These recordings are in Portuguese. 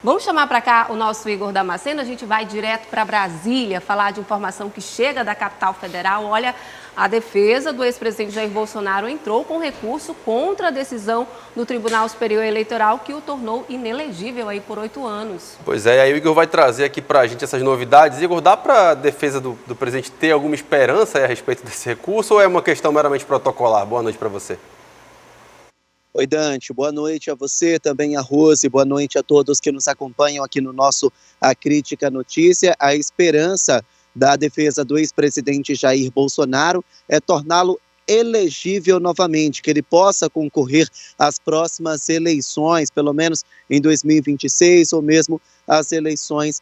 Vamos chamar para cá o nosso Igor Damasceno, a gente vai direto para Brasília falar de informação que chega da capital federal. Olha, a defesa do ex-presidente Jair Bolsonaro entrou com recurso contra a decisão do Tribunal Superior Eleitoral que o tornou inelegível aí por 8 anos. Pois é, e aí o Igor vai trazer aqui para a gente essas novidades. Igor, dá para a defesa do presidente ter alguma esperança a respeito desse recurso ou é uma questão meramente protocolar? Boa noite para você. Oi, Dante, boa noite a você, também a Rose, boa noite a todos que nos acompanham aqui no nosso A Crítica Notícia. A esperança da defesa do ex-presidente Jair Bolsonaro é torná-lo elegível novamente, que ele possa concorrer às próximas eleições, pelo menos em 2026, ou mesmo às eleições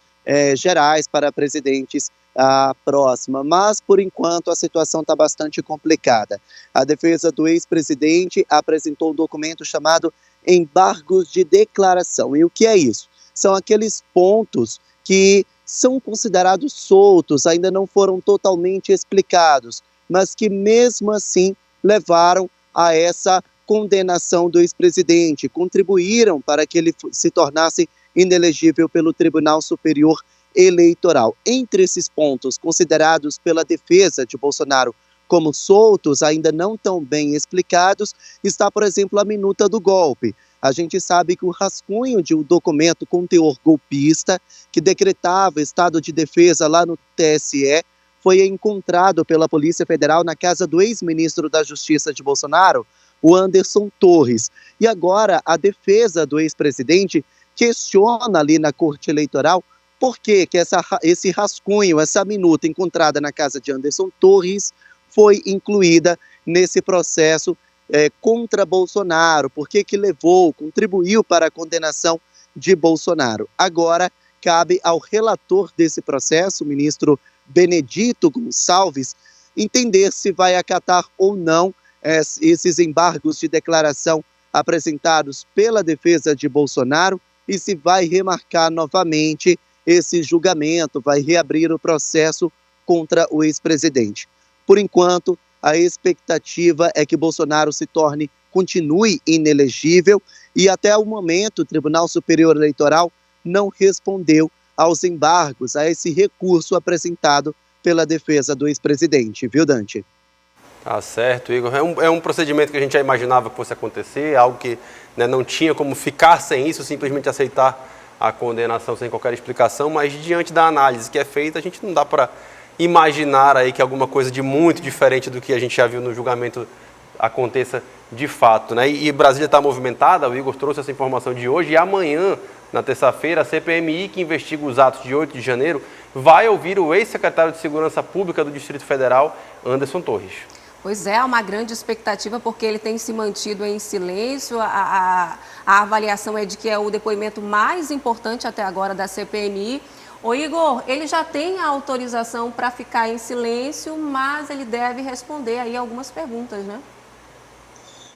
gerais para presidentes a próxima, mas por enquanto a situação está bastante complicada. A defesa do ex-presidente apresentou um documento chamado embargos de declaração. E o que é isso? São aqueles pontos que são considerados soltos, ainda não foram totalmente explicados, mas que mesmo assim levaram a essa condenação do ex-presidente, contribuíram para que ele se tornasse inelegível pelo Tribunal Superior Eleitoral. Entre esses pontos considerados pela defesa de Bolsonaro como soltos, ainda não tão bem explicados, está, por exemplo, a minuta do golpe. A gente sabe que o rascunho de um documento com teor golpista, que decretava estado de defesa lá no TSE, foi encontrado pela Polícia Federal na casa do ex-ministro da Justiça de Bolsonaro, o Anderson Torres. E agora a defesa do ex-presidente questiona ali na Corte Eleitoral por que esse rascunho, essa minuta encontrada na casa de Anderson Torres foi incluída nesse processo contra Bolsonaro? Por que contribuiu para a condenação de Bolsonaro? Agora, cabe ao relator desse processo, o ministro Benedito Gonçalves, entender se vai acatar ou não esses embargos de declaração apresentados pela defesa de Bolsonaro e se vai remarcar novamente esse julgamento, vai reabrir o processo contra o ex-presidente. Por enquanto, a expectativa é que Bolsonaro continue inelegível e até o momento o Tribunal Superior Eleitoral não respondeu aos embargos, a esse recurso apresentado pela defesa do ex-presidente, viu, Dante? Tá certo, Igor. É um procedimento que a gente já imaginava que fosse acontecer, algo que não tinha como ficar sem isso, simplesmente aceitar a condenação sem qualquer explicação, mas diante da análise que é feita, a gente não dá para imaginar aí que alguma coisa de muito diferente do que a gente já viu no julgamento aconteça de fato, né? E Brasília está movimentada, o Igor trouxe essa informação de hoje, e amanhã, na terça-feira, a CPMI, que investiga os atos de 8 de janeiro, vai ouvir o ex-secretário de Segurança Pública do Distrito Federal, Anderson Torres. Pois é, há uma grande expectativa porque ele tem se mantido em silêncio. A avaliação é de que é o depoimento mais importante até agora da CPMI. Ô Igor, ele já tem a autorização para ficar em silêncio, mas ele deve responder aí algumas perguntas, né?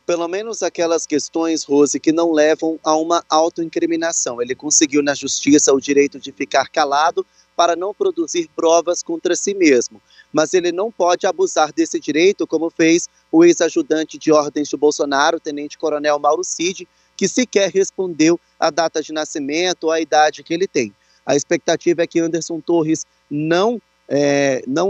Pelo menos aquelas questões, Rose, que não levam a uma autoincriminação. Ele conseguiu na justiça o direito de ficar calado para não produzir provas contra si mesmo. Mas ele não pode abusar desse direito, como fez o ex-ajudante de ordens de Bolsonaro, o tenente-coronel Mauro Cid, que sequer respondeu a data de nascimento ou a idade que ele tem. A expectativa é que Anderson Torres não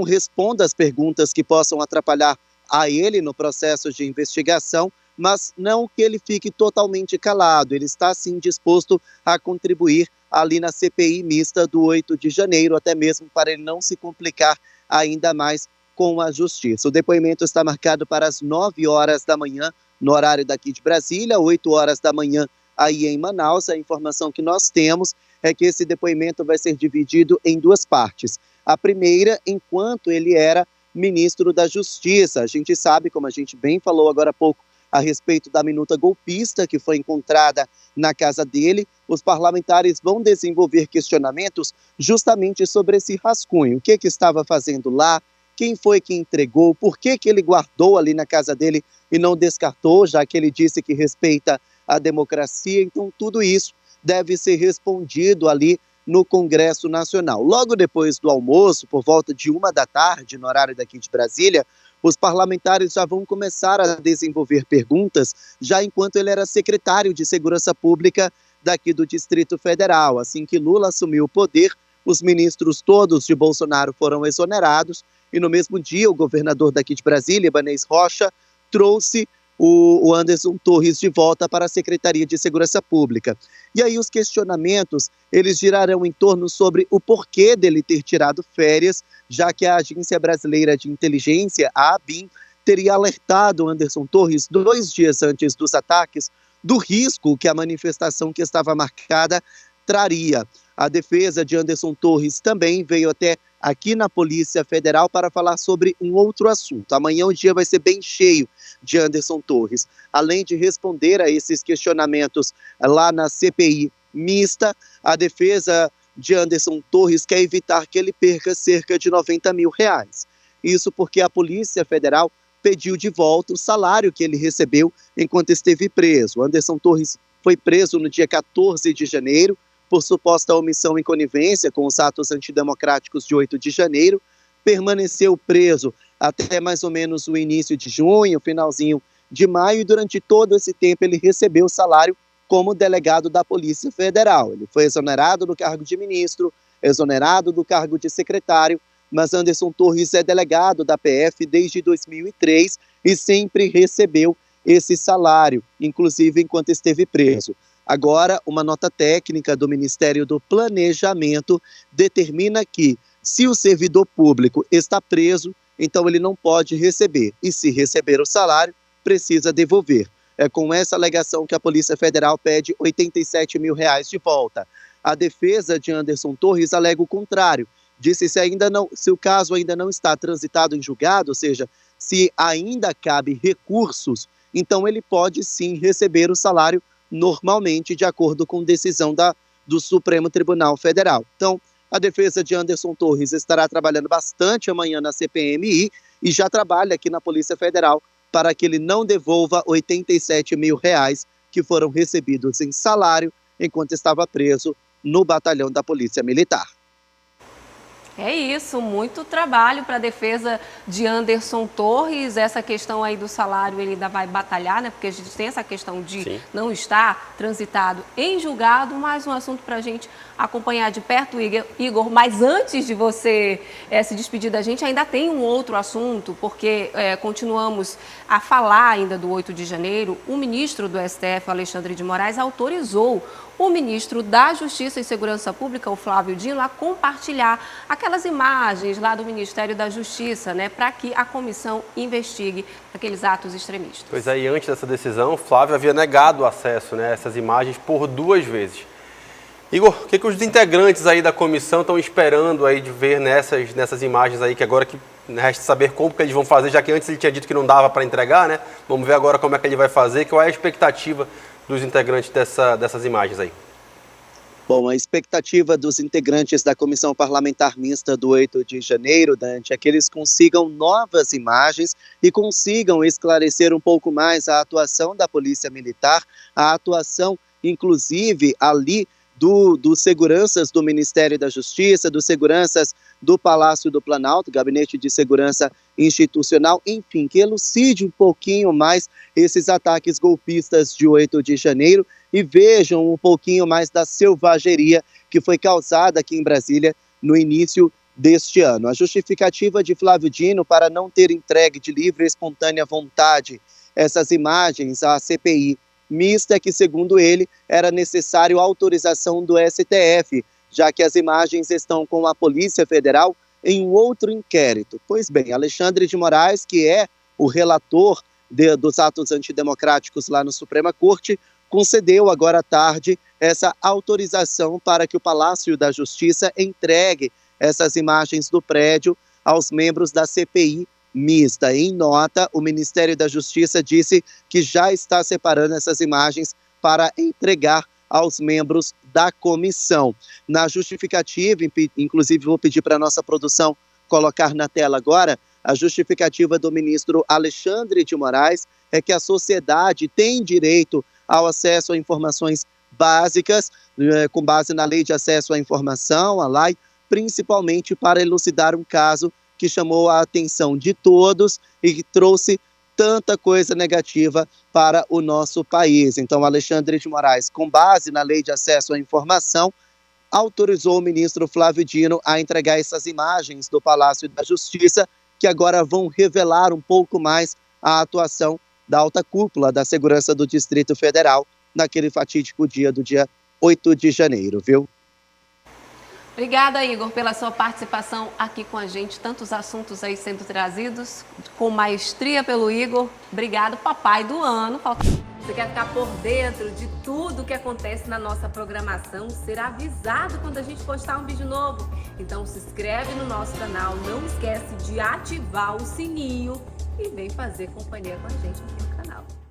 responda às perguntas que possam atrapalhar a ele no processo de investigação, mas não que ele fique totalmente calado. Ele está, sim, disposto a contribuir ali na CPI mista do 8 de janeiro, até mesmo para ele não se complicar ainda mais com a justiça. O depoimento está marcado para as 9 horas da manhã, no horário daqui de Brasília, 8 horas da manhã aí em Manaus. A informação que nós temos é que esse depoimento vai ser dividido em duas partes. A primeira, enquanto ele era ministro da Justiça. A gente sabe, como a gente bem falou agora há pouco, a respeito da minuta golpista que foi encontrada na casa dele, os parlamentares vão desenvolver questionamentos justamente sobre esse rascunho. O que estava fazendo lá? Quem foi que entregou? Por que ele guardou ali na casa dele e não descartou, já que ele disse que respeita a democracia? Então, tudo isso deve ser respondido ali no Congresso Nacional. Logo depois do almoço, por volta de 13h, no horário daqui de Brasília, os parlamentares já vão começar a desenvolver perguntas, já enquanto ele era secretário de Segurança Pública daqui do Distrito Federal. Assim que Lula assumiu o poder, os ministros todos de Bolsonaro foram exonerados e no mesmo dia o governador daqui de Brasília, Ibanez Rocha, trouxe o Anderson Torres de volta para a Secretaria de Segurança Pública. E aí os questionamentos, eles girarão em torno sobre o porquê dele ter tirado férias, já que a Agência Brasileira de Inteligência, a ABIN, teria alertado Anderson Torres 2 dias antes dos ataques do risco que a manifestação que estava marcada traria. A defesa de Anderson Torres também veio até aqui na Polícia Federal para falar sobre um outro assunto. Amanhã o dia vai ser bem cheio de Anderson Torres. Além de responder a esses questionamentos lá na CPI mista, a defesa de Anderson Torres quer evitar que ele perca cerca de R$90 mil. Isso porque a Polícia Federal pediu de volta o salário que ele recebeu enquanto esteve preso. Anderson Torres foi preso no dia 14 de janeiro, por suposta omissão em conivência com os atos antidemocráticos de 8 de janeiro, permaneceu preso até mais ou menos o início de junho, finalzinho de maio, e durante todo esse tempo ele recebeu o salário como delegado da Polícia Federal. Ele foi exonerado do cargo de ministro, exonerado do cargo de secretário, mas Anderson Torres é delegado da PF desde 2003 e sempre recebeu esse salário, inclusive enquanto esteve preso. Agora, uma nota técnica do Ministério do Planejamento determina que, se o servidor público está preso, então ele não pode receber. E se receber o salário, precisa devolver. É com essa alegação que a Polícia Federal pede R$87 mil de volta. A defesa de Anderson Torres alega o contrário. Disse se o caso ainda não está transitado em julgado, ou seja, se ainda cabe recursos, então ele pode sim receber o salário normalmente, de acordo com decisão do Supremo Tribunal Federal. Então, a defesa de Anderson Torres estará trabalhando bastante amanhã na CPMI e já trabalha aqui na Polícia Federal para que ele não devolva R$87 mil que foram recebidos em salário enquanto estava preso no batalhão da Polícia Militar. É isso, muito trabalho para a defesa de Anderson Torres. Essa questão aí do salário ele ainda vai batalhar, né? Porque a gente tem essa questão de não estar transitado em julgado. Mais um assunto para a gente acompanhar de perto, Igor. Mas antes de você se despedir da gente, ainda tem um outro assunto, porque continuamos a falar ainda do 8 de janeiro. O ministro do STF, Alexandre de Moraes, autorizou o ministro da Justiça e Segurança Pública, o Flávio Dino, a compartilhar aquelas imagens lá do Ministério da Justiça, né, para que a comissão investigue aqueles atos extremistas. Pois aí, antes dessa decisão, o Flávio havia negado o acesso, né, a essas imagens por 2 vezes. Igor, o que os integrantes aí da comissão estão esperando aí de ver nessas imagens aí, que agora que resta saber como que eles vão fazer, já que antes ele tinha dito que não dava para entregar, né? Vamos ver agora como é que ele vai fazer, qual é a expectativa dos integrantes dessas imagens aí. Bom, a expectativa dos integrantes da Comissão Parlamentar Mista do 8 de janeiro, Dante, é que eles consigam novas imagens e consigam esclarecer um pouco mais a atuação da Polícia Militar, a atuação, inclusive, ali dos seguranças do Ministério da Justiça, dos seguranças do Palácio do Planalto, Gabinete de Segurança Institucional, enfim, que elucide um pouquinho mais esses ataques golpistas de 8 de janeiro e vejam um pouquinho mais da selvageria que foi causada aqui em Brasília no início deste ano. A justificativa de Flávio Dino para não ter entregue de livre e espontânea vontade essas imagens à CPI mista, que, segundo ele, era necessário autorização do STF, já que as imagens estão com a Polícia Federal em um outro inquérito. Pois bem, Alexandre de Moraes, que é o relator dos atos antidemocráticos lá no Suprema Corte, concedeu agora à tarde essa autorização para que o Palácio da Justiça entregue essas imagens do prédio aos membros da CPI mista. Em nota, o Ministério da Justiça disse que já está separando essas imagens para entregar aos membros da comissão. Na justificativa, inclusive vou pedir para a nossa produção colocar na tela agora, a justificativa do ministro Alexandre de Moraes é que a sociedade tem direito ao acesso a informações básicas, com base na Lei de Acesso à Informação, a LAI, principalmente para elucidar um caso que chamou a atenção de todos e que trouxe tanta coisa negativa para o nosso país. Então, Alexandre de Moraes, com base na Lei de Acesso à Informação, autorizou o ministro Flávio Dino a entregar essas imagens do Palácio da Justiça, que agora vão revelar um pouco mais a atuação da alta cúpula da segurança do Distrito Federal naquele fatídico dia do dia 8 de janeiro, viu? Obrigada, Igor, pela sua participação aqui com a gente. Tantos assuntos aí sendo trazidos com maestria pelo Igor. Obrigado, papai do ano. Você quer ficar por dentro de tudo que acontece na nossa programação, ser avisado quando a gente postar um vídeo novo? Então se inscreve no nosso canal, não esquece de ativar o sininho e vem fazer companhia com a gente aqui.